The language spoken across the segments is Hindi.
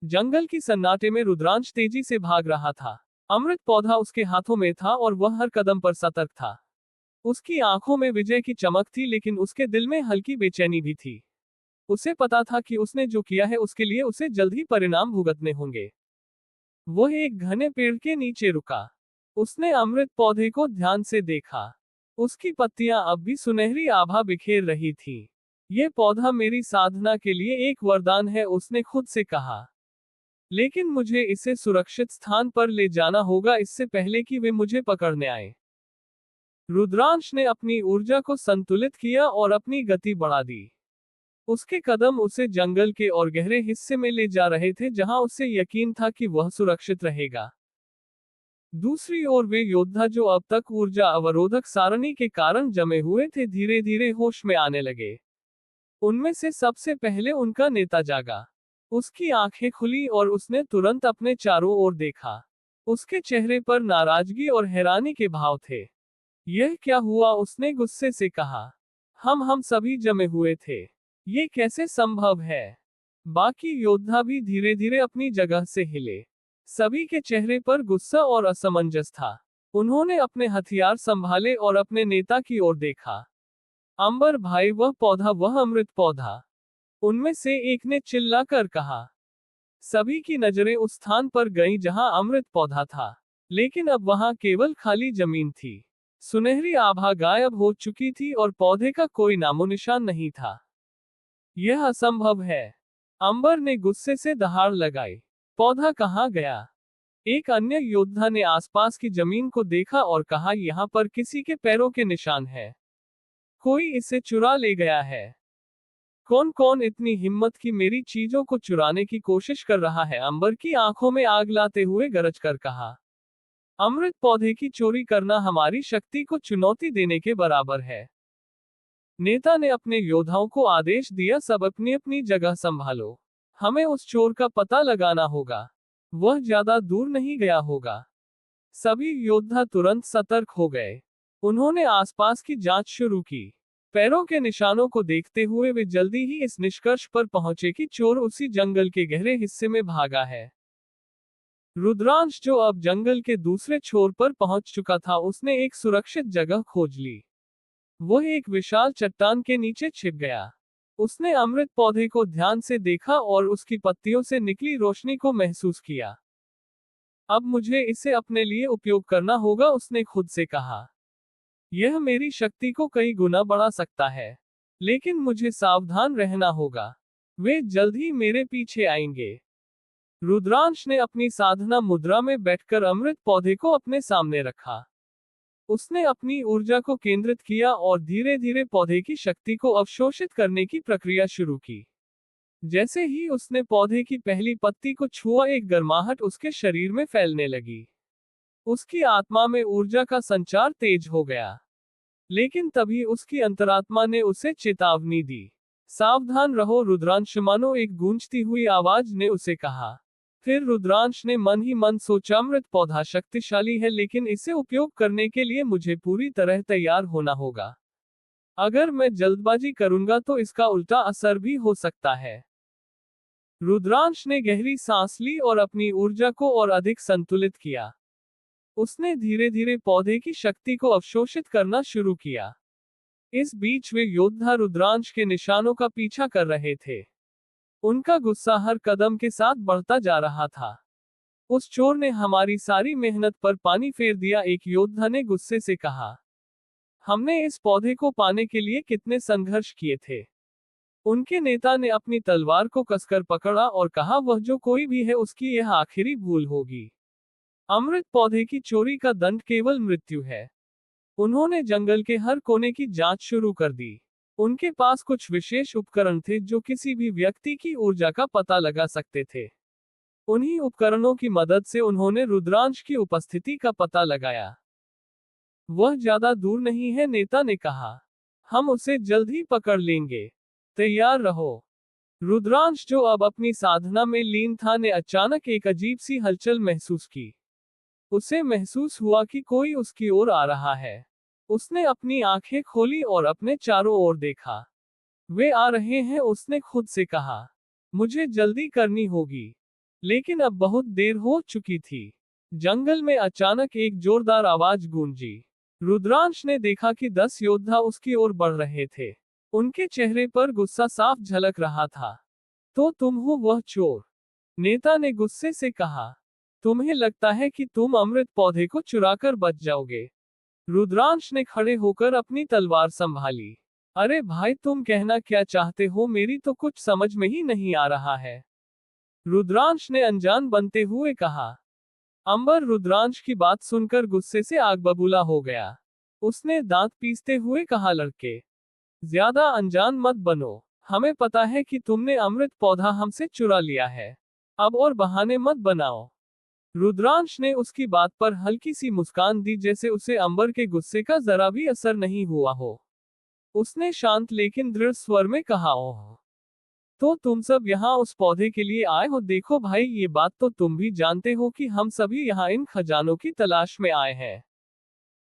जंगल की सन्नाटे में रुद्रांश तेजी से भाग रहा था। अमृत पौधा उसके हाथों में था और वह हर कदम पर सतर्क था। उसकी आंखों में विजय की चमक थी, लेकिन उसके दिल में हल्की बेचैनी भी थी। उसे पता था कि उसने जो किया है उसके लिए उसे जल्द ही परिणाम भुगतने होंगे। वह एक घने पेड़ के नीचे रुका। उसने अमृत पौधे को ध्यान से देखा। उसकी पत्तियां अब भी सुनहरी आभा बिखेर रही थी। यह पौधा मेरी साधना के लिए एक वरदान है, उसने खुद से कहा। लेकिन मुझे इसे सुरक्षित स्थान पर ले जाना होगा, इससे पहले कि वे मुझे पकड़ने आए। रुद्रांश ने अपनी ऊर्जा को संतुलित किया और अपनी गति बढ़ा दी। उसके कदम उसे जंगल के और गहरे हिस्से में ले जा रहे थे, जहां उसे यकीन था कि वह सुरक्षित रहेगा। दूसरी ओर वे योद्धा जो अब तक ऊर्जा अवरोधक सारणी के कारण जमे हुए थे, धीरे धीरे होश में आने लगे। उनमें से सबसे पहले उनका नेता जागा। उसकी आंखें खुली और उसने तुरंत अपने चारों ओर देखा। उसके चेहरे पर नाराजगी और हैरानी के भाव थे। यह क्या हुआ, उसने गुस्से से कहा। हम सभी जमे हुए थे। ये कैसे संभव है? बाकी योद्धा भी धीरे धीरे अपनी जगह से हिले। सभी के चेहरे पर गुस्सा और असमंजस था। उन्होंने अपने हथियार संभाले और अपने नेता की ओर देखा। अंबर भाई, वह पौधा, वह अमृत पौधा, उनमें से एक ने चिल्लाकर कहा। सभी की नजरें उस स्थान पर गईं जहां अमृत पौधा था, लेकिन अब वहां केवल खाली जमीन थी। सुनहरी आभा गायब हो चुकी थी और पौधे का कोई नामो निशान नहीं था। यह असंभव है, अंबर ने गुस्से से दहाड़ लगाई। पौधा कहाँ गया? एक अन्य योद्धा ने आसपास की जमीन को देखा और कहा, यहाँ पर किसी के पैरों के निशान है। कोई इसे चुरा ले गया है। कौन कौन इतनी हिम्मत की मेरी चीजों को चुराने की कोशिश कर रहा है? अंबर की आंखों में आग लाते हुए गरज कर कहा। अमृत पौधे की चोरी करना हमारी शक्ति को चुनौती देने के बराबर है। नेता ने अपने योद्धाओं को आदेश दिया, सब अपनी अपनी जगह संभालो। हमें उस चोर का पता लगाना होगा। वह ज्यादा दूर नहीं गया होगा। सभी योद्धा तुरंत सतर्क हो गए। उन्होंने आसपास की जांच शुरू की। पैरों के निशानों को देखते हुए वे जल्दी ही इस निष्कर्ष पर पहुंचे कि चोर उसी जंगल के गहरे हिस्से में भागा है। रुद्रांश, जो अब जंगल के दूसरे छोर पर पहुंच चुका था, उसने एक सुरक्षित जगह खोज ली। वह एक विशाल चट्टान के नीचे छिप गया। उसने अमृत पौधे को ध्यान से देखा और उसकी पत्तियों से निकली रोशनी को महसूस किया। अब मुझे इसे अपने लिए उपयोग करना होगा, उसने खुद से कहा। यह मेरी शक्ति को कई गुना बढ़ा सकता है, लेकिन मुझे सावधान रहना होगा। वे जल्द ही मेरे पीछे आएंगे। रुद्रांश ने अपनी साधना मुद्रा में बैठकर अमृत पौधे को अपने सामने रखा। उसने अपनी ऊर्जा को केंद्रित किया और धीरे धीरे पौधे की शक्ति को अवशोषित करने की प्रक्रिया शुरू की। जैसे ही उसने पौधे की पहली पत्ती को छुआ, एक गर्माहट उसके शरीर में फैलने लगी। उसकी आत्मा में ऊर्जा का संचार तेज हो गया। लेकिन तभी उसकी अंतरात्मा ने उसे चेतावनी दी। सावधान रहो रुद्रांश, मानो एक गूंजती हुई आवाज ने उसे कहा। फिर रुद्रांश ने मन ही मन सोचा, अमृत पौधा शक्तिशाली है, लेकिन इसे उपयोग करने के लिए मुझे पूरी तरह तैयार होना होगा। अगर मैं जल्दबाजी करूंगा तो इसका उल्टा असर भी हो सकता है। रुद्रांश ने गहरी सांस ली और अपनी ऊर्जा को और अधिक संतुलित किया। उसने धीरे धीरे पौधे की शक्ति को अवशोषित करना शुरू किया। इस बीच वे योद्धा रुद्रांश के निशानों का पीछा कर रहे थे। उनका गुस्सा हर कदम के साथ बढ़ता जा रहा था। उस चोर ने हमारी सारी मेहनत पर पानी फेर दिया, एक योद्धा ने गुस्से से कहा। हमने इस पौधे को पाने के लिए कितने संघर्ष किए थे। उनके नेता ने अपनी तलवार को कसकर पकड़ा और कहा, वह जो कोई भी है उसकी यह आखिरी भूल होगी। अमृत पौधे की चोरी का दंड केवल मृत्यु है। उन्होंने जंगल के हर कोने की जांच शुरू कर दी। उनके पास कुछ विशेष उपकरण थे जो किसी भी व्यक्ति की ऊर्जा का पता लगा सकते थे। उन्हीं उपकरणों की मदद से उन्होंने रुद्रांश की उपस्थिति का पता लगाया। वह ज्यादा दूर नहीं है, नेता ने कहा। हम उसे जल्द ही पकड़ लेंगे। तैयार रहो। रुद्रांश, जो अब अपनी साधना में लीन था, ने अचानक एक अजीब सी हलचल महसूस की। उसे महसूस हुआ कि कोई उसकी ओर आ रहा है। उसने अपनी आंखें खोली और अपने चारों ओर देखा। वे आ रहे हैं, उसने खुद से कहा। मुझे जल्दी करनी होगी। लेकिन अब बहुत देर हो चुकी थी। जंगल में अचानक एक जोरदार आवाज गूंजी। रुद्रांश ने देखा कि 10 योद्धा उसकी ओर बढ़ रहे थे। उनके चेहरे पर गुस्सा साफ झलक रहा था। तो तुम हो वह चोर? नेता ने गुस्से से कहा। तुम्हें लगता है कि तुम अमृत पौधे को चुराकर बच जाओगे? रुद्रांश ने खड़े होकर अपनी तलवार संभाली। अरे भाई, तुम कहना क्या चाहते हो? मेरी तो कुछ समझ में ही नहीं आ रहा है, रुद्रांश ने अनजान बनते हुए कहा। अंबर रुद्रांश की बात सुनकर गुस्से से आग बबूला हो गया। उसने दांत पीसते हुए कहा, लड़के, ज्यादा अनजान मत बनो। हमें पता है कि तुमने अमृत पौधा हमसे चुरा लिया है। अब और बहाने मत बनाओ। रुद्रांश ने उसकी बात पर हल्की सी मुस्कान दी, जैसे उसे अंबर के गुस्से का जरा भी असर नहीं हुआ हो। उसने शांत लेकिन दृढ़ स्वर में कहा, ओह, तो तुम सब यहाँ उस पौधे के लिए आए हो? देखो भाई, ये बात तो तुम भी जानते हो कि हम सभी यहाँ इन खजानों की तलाश में आए हैं।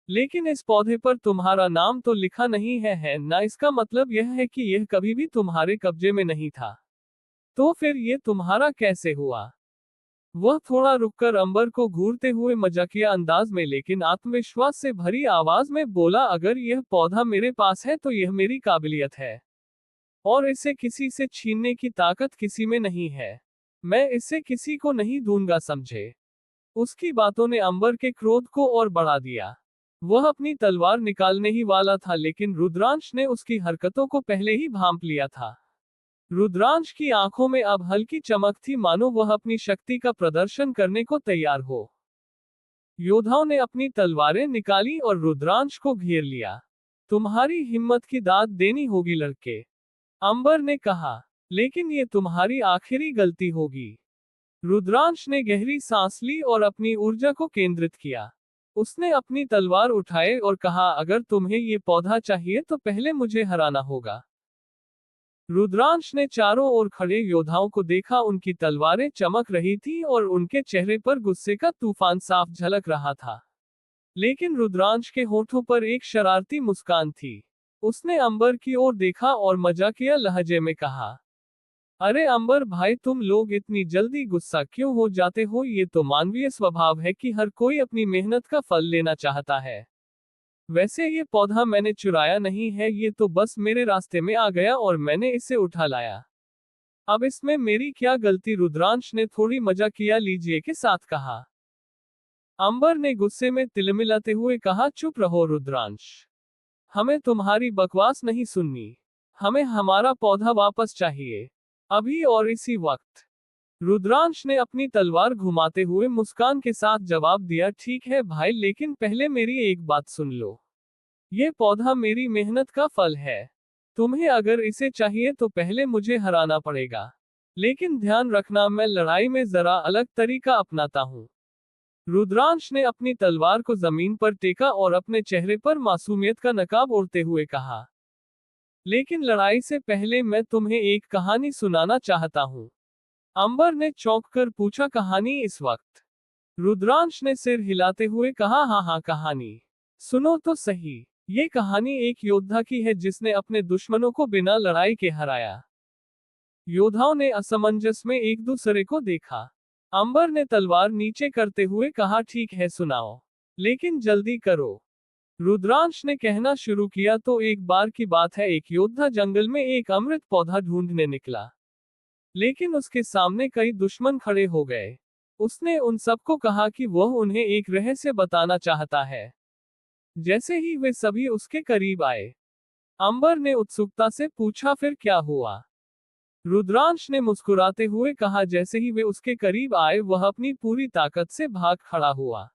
लेकिन इस पौधे पर तुम्हारा नाम तो लिखा नहीं है ना? इसका मतलब यह है कि यह कभी भी तुम्हारे कब्जे में नहीं था। तो फिर ये तुम्हारा कैसे हुआ? वह थोड़ा रुककर अंबर को घूरते हुए मजाकिया अंदाज में लेकिन आत्मविश्वास से भरी आवाज में बोला, अगर यह पौधा मेरे पास है तो यह मेरी काबिलियत है, और इसे किसी से छीनने की ताकत किसी में नहीं है। मैं इसे किसी को नहीं दूंगा, समझे? उसकी बातों ने अंबर के क्रोध को और बढ़ा दिया। वह अपनी तलवार निकालने ही वाला था, लेकिन रुद्रांश ने उसकी हरकतों को पहले ही भांप लिया था। रुद्रांश की आंखों में अब हल्की चमक थी, मानो वह अपनी शक्ति का प्रदर्शन करने को तैयार हो। योद्धाओं ने अपनी तलवारें निकाली और रुद्रांश को घेर लिया। तुम्हारी हिम्मत की दाद देनी होगी लड़के, अंबर ने कहा, लेकिन ये तुम्हारी आखिरी गलती होगी। रुद्रांश ने गहरी सांस ली और अपनी ऊर्जा को केंद्रित किया। उसने अपनी तलवार उठाए और कहा, अगर तुम्हें ये पौधा चाहिए तो पहले मुझे हराना होगा। रुद्रांश ने चारों ओर खड़े योद्धाओं को देखा। उनकी तलवारें चमक रही थी और उनके चेहरे पर गुस्से का तूफान साफ झलक रहा था। लेकिन रुद्रांश के होठों पर एक शरारती मुस्कान थी। उसने अंबर की ओर देखा और मजाकिया लहजे में कहा, अरे अंबर भाई, तुम लोग इतनी जल्दी गुस्सा क्यों हो जाते हो? ये तो मानवीय स्वभाव है कि हर कोई अपनी मेहनत का फल लेना चाहता है। वैसे ये पौधा मैंने चुराया नहीं है, ये तो बस मेरे रास्ते में आ गया और मैंने इसे उठा लाया। अब इसमें मेरी क्या गलती? रुद्रांश ने थोड़ी मजाकिया लीजिए के साथ कहा। अंबर ने गुस्से में तिलमिलाते हुए कहा, चुप रहो रुद्रांश, हमें तुम्हारी बकवास नहीं सुननी। हमें हमारा पौधा वापस चाहिए, अभी और इसी वक्त। रुद्रांश ने अपनी तलवार घुमाते हुए मुस्कान के साथ जवाब दिया, ठीक है भाई, लेकिन पहले मेरी एक बात सुन लो। ये पौधा मेरी मेहनत का फल है। तुम्हें अगर इसे चाहिए तो पहले मुझे हराना पड़ेगा। लेकिन ध्यान रखना, मैं लड़ाई में जरा अलग तरीका अपनाता हूँ। रुद्रांश ने अपनी तलवार को जमीन पर टेका और अपने चेहरे पर मासूमियत का नकाब ओढ़ते हुए कहा, लेकिन लड़ाई से पहले मैं तुम्हें एक कहानी सुनाना चाहता हूँ। अंबर ने चौंक कर पूछा, कहानी इस वक्त? रुद्रांश ने सिर हिलाते हुए कहा, हाँ हाँ, कहानी सुनो तो सही। ये कहानी एक योद्धा की है जिसने अपने दुश्मनों को बिना लड़ाई के हराया। योद्धाओं ने असमंजस में एक दूसरे को देखा। अंबर ने तलवार नीचे करते हुए कहा, ठीक है सुनाओ, लेकिन जल्दी करो। रुद्रांश ने कहना शुरू किया, तो एक बार की बात है, एक योद्धा जंगल में एक अमृत पौधा ढूंढने निकला। लेकिन उसके सामने कई दुश्मन खड़े हो गए। उसने उन सबको कहा कि वह उन्हें एक रहस्य बताना चाहता है। जैसे ही वे सभी उसके करीब आए, अंबर ने उत्सुकता से पूछा, फिर क्या हुआ? रुद्रांश ने मुस्कुराते हुए कहा, जैसे ही वे उसके करीब आए वह अपनी पूरी ताकत से भाग खड़ा हुआ।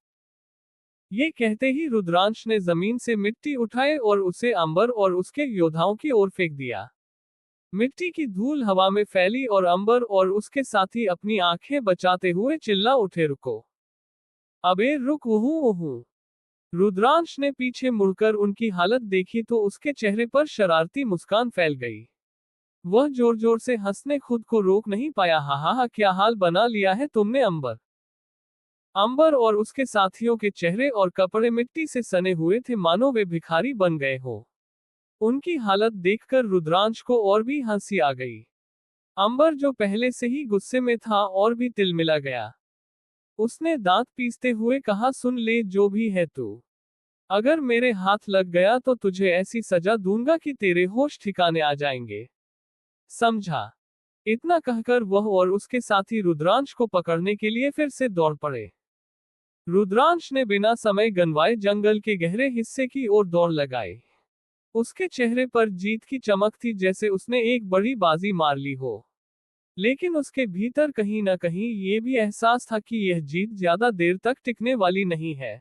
ये कहते ही रुद्रांश ने जमीन से मिट्टी उठाए और उसे अंबर और उसके योद्धाओं की ओर फेंक दिया। मिट्टी की धूल हवा में फैली और अंबर और उसके साथी अपनी आंखें बचाते हुए चिल्ला उठे, रुको, अबे रुक, उहू उहू। रुद्रांश ने पीछे मुड़कर उनकी हालत देखी तो उसके चेहरे पर शरारती मुस्कान फैल गई। वह जोर जोर से हंसने खुद को रोक नहीं पाया। हा हा हा, क्या हाल बना लिया है तुमने अंबर। अंबर और उसके साथियों के चेहरे और कपड़े मिट्टी से सने हुए थे, मानो वे भिखारी बन गए हो। उनकी हालत देखकर रुद्रांश को और भी हंसी आ गई। अंबर जो पहले से ही गुस्से में था और भी तिलमिला गया। उसने दांत पीसते हुए कहा, सुन ले, जो भी है तू, अगर मेरे हाथ लग गया तो तुझे ऐसी सजा दूंगा कि तेरे होश ठिकाने आ जाएंगे, समझा। इतना कहकर वह और उसके साथी रुद्रांश को पकड़ने के लिए फिर से दौड़ पड़े। रुद्रांश ने बिना समय गंवाए जंगल के गहरे हिस्से की ओर दौड़ लगाई। उसके चेहरे पर जीत की चमक थी, जैसे उसने एक बड़ी बाजी मार ली हो। लेकिन उसके भीतर कहीं न कहीं ये भी एहसास था कि यह जीत ज्यादा देर तक टिकने वाली नहीं है।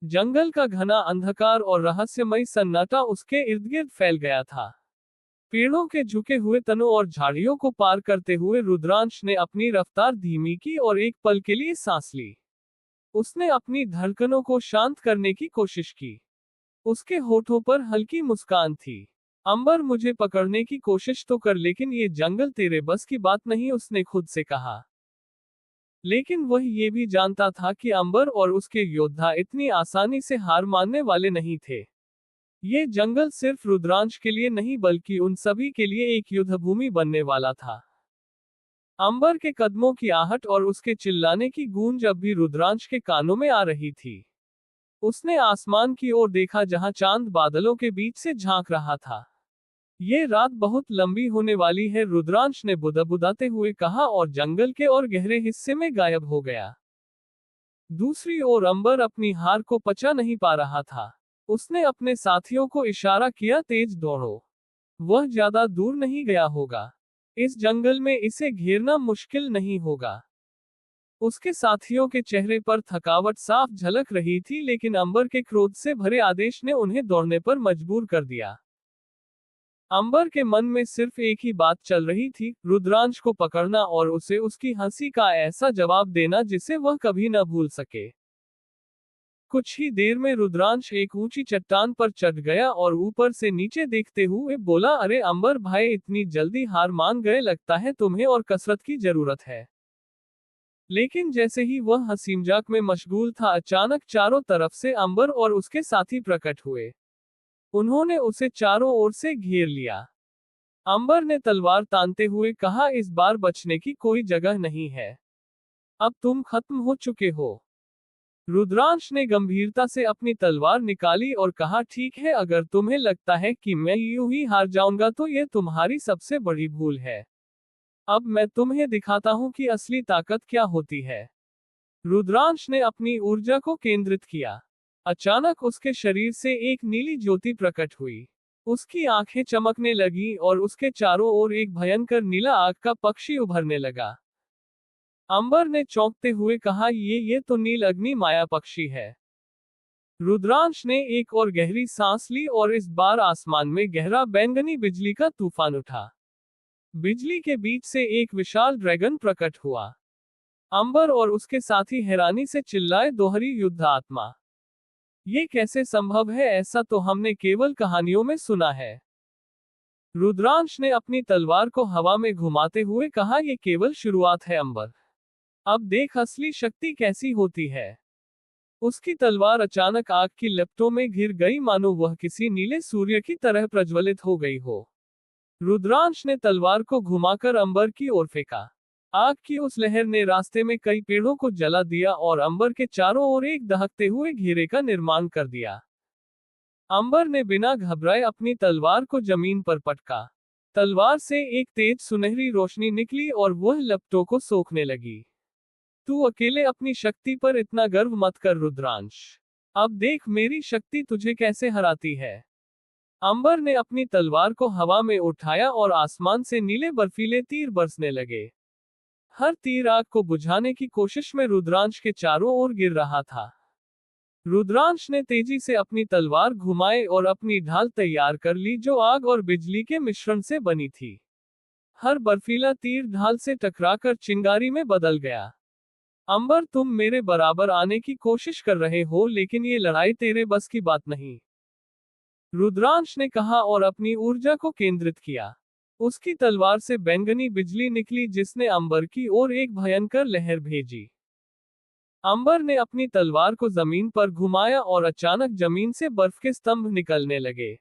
जंगल का घना अंधकार और रहस्यमय सन्नाटा उसके इर्द गिर्द फैल गया था। पेड़ों के झुके हुए तनों और झाड़ियों को पार करते हुए रुद्रांश ने अपनी रफ्तार धीमी की और एक पल के लिए सांस ली। उसने अपनी धड़कनों को शांत करने की कोशिश की। उसके होठों पर हल्की मुस्कान थी। अंबर, मुझे पकड़ने की कोशिश तो कर, लेकिन ये जंगल तेरे बस की बात नहीं, उसने खुद से कहा। लेकिन वह ये भी जानता था कि अंबर और उसके योद्धा इतनी आसानी से हार मानने वाले नहीं थे। ये जंगल सिर्फ रुद्रांश के लिए नहीं बल्कि उन सभी के लिए एक युद्धभूमि बनने वाला था। अंबर के कदमों की आहट और उसके चिल्लाने की गूंज अब भी रुद्रांश के कानों में आ रही थी। उसने आसमान की ओर देखा, जहां चांद बादलों के बीच से झांक रहा था। ये रात बहुत लंबी होने वाली है, रुद्रांश ने बुदबुदाते हुए कहा और जंगल के और गहरे हिस्से में गायब हो गया। दूसरी ओर अंबर अपनी हार को पचा नहीं पा रहा था। उसने अपने साथियों को इशारा किया, तेज दौड़ो। वह ज्यादा दूर नहीं गया होगा। इस जंगल में इसे घेरना मुश्किल नहीं होगा। उसके साथियों के चेहरे पर थकावट साफ झलक रही थी, लेकिन अंबर के क्रोध से भरे आदेश ने उन्हें दौड़ने पर मजबूर कर दिया। अंबर के मन में सिर्फ एक ही बात चल रही थी, रुद्रांश को पकड़ना और उसे उसकी हंसी का ऐसा जवाब देना जिसे वह कभी न भूल सके। कुछ ही देर में रुद्रांश एक ऊंची चट्टान पर चढ़ गया और ऊपर से नीचे देखते हुए बोला, अरे अंबर भाई, इतनी जल्दी हार मान गए, लगता है तुम्हें और कसरत की जरूरत है। लेकिन जैसे ही वह हंसी मजाक में मशगूल था, अचानक चारों तरफ से अंबर और उसके साथी प्रकट हुए। उन्होंने उसे चारों ओर से घेर लिया। अंबर ने तलवार तानते हुए कहा, इस बार बचने की कोई जगह नहीं है। अब तुम खत्म हो चुके हो। रुद्रांश ने गंभीरता से अपनी तलवार निकाली और कहा, ठीक है, अगर तुम्हें लगता है कि मैं यूं ही हार जाऊंगा तो यह तुम्हारी सबसे बड़ी भूल है। अब मैं तुम्हें दिखाता हूं कि असली ताकत क्या होती है। रुद्रांश ने अपनी ऊर्जा को केंद्रित किया। अचानक उसके शरीर से एक नीली ज्योति प्रकट हुई। उसकी आंखें चमकने लगी और उसके चारों ओर एक भयंकर नीला आग का पक्षी उभरने लगा। अंबर ने चौंकते हुए कहा, ये तो नील अग्नि माया पक्षी है। रुद्रांश ने एक और गहरी सांस ली और इस बार आसमान में गहरा बैंगनी बिजली का तूफान उठा। बिजली के बीच से एक विशाल ड्रैगन प्रकट हुआ। अंबर और उसके साथी हैरानी से चिल्लाए, दोहरी युद्ध आत्मा। ये कैसे संभव है, ऐसा तो हमने केवल कहानियों में सुना है। रुद्रांश ने अपनी तलवार को हवा में घुमाते हुए कहा, यह केवल शुरुआत है अंबर। अब देख असली शक्ति कैसी होती है। उसकी तलवार अचानक आग की लपटों में घिर गई, मानो वह किसी नीले सूर्य की तरह प्रज्वलित हो गई हो। रुद्रांश ने तलवार को घुमाकर अंबर की ओर फेंका। आग की उस लहर ने रास्ते में कई पेड़ों को जला दिया और अंबर के चारों ओर एक दहकते हुए घेरे का निर्माण कर दिया। अंबर ने बिना घबराए अपनी तलवार को जमीन पर पटका। तलवार से एक तेज सुनहरी रोशनी निकली और वह लपटों को सोखने लगी। तू अकेले अपनी शक्ति पर इतना गर्व मत कर रुद्रांश। अब देख मेरी शक्ति तुझे कैसे हराती है। अंबर ने अपनी तलवार को हवा में उठाया और आसमान से नीले बर्फीले तीर बरसने लगे। हर तीर आग को बुझाने की कोशिश में रुद्रांश के चारों ओर गिर रहा था। रुद्रांश ने तेजी से अपनी तलवार घुमाए और अपनी ढाल तैयार कर ली, जो आग और बिजली के मिश्रण से बनी थी। हर बर्फीला तीर ढाल से टकराकर चिंगारी में बदल गया। अंबर, तुम मेरे बराबर आने की कोशिश कर रहे हो, लेकिन ये लड़ाई तेरे बस की बात नहीं, रुद्रांश ने कहा और अपनी ऊर्जा को केंद्रित किया। उसकी तलवार से बैंगनी बिजली निकली, जिसने अंबर की ओर एक भयंकर लहर भेजी। अंबर ने अपनी तलवार को जमीन पर घुमाया और अचानक जमीन से बर्फ के स्तंभ निकलने लगे।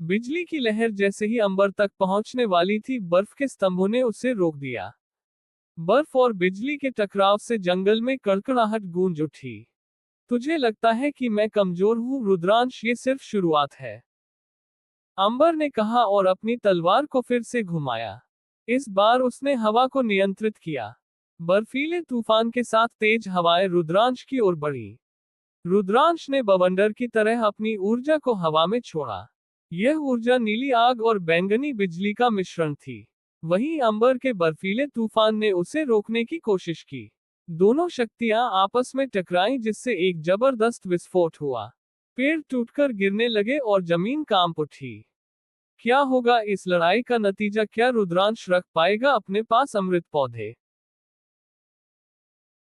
बिजली की लहर जैसे ही अंबर तक पहुंचने वाली थी, बर्फ के स्तंभों ने उसे रोक दिया। बर्फ और बिजली के टकराव से जंगल में कड़कड़ाहट गूंज उठी। तुझे लगता है कि मैं कमजोर हूं रुद्रांश, ये सिर्फ शुरुआत है, अंबर ने कहा और अपनी तलवार को फिर से घुमाया। इस बार उसने हवा को नियंत्रित किया। बर्फीले तूफान के साथ तेज हवाएं रुद्रांश की ओर बढ़ी। रुद्रांश ने बवंडर की तरह अपनी ऊर्जा को हवा में छोड़ा। यह ऊर्जा नीली आग और बैंगनी बिजली का मिश्रण थी। वहीं अंबर के बर्फीले तूफान ने उसे रोकने की कोशिश की। दोनों शक्तियां आपस में टकराईं, जिससे एक जबरदस्त विस्फोट हुआ। पेड़ टूटकर गिरने लगे और जमीन कांप उठी। क्या होगा इस लड़ाई का नतीजा? क्या रुद्रांश रख पाएगा अपने पास अमृत पौधे?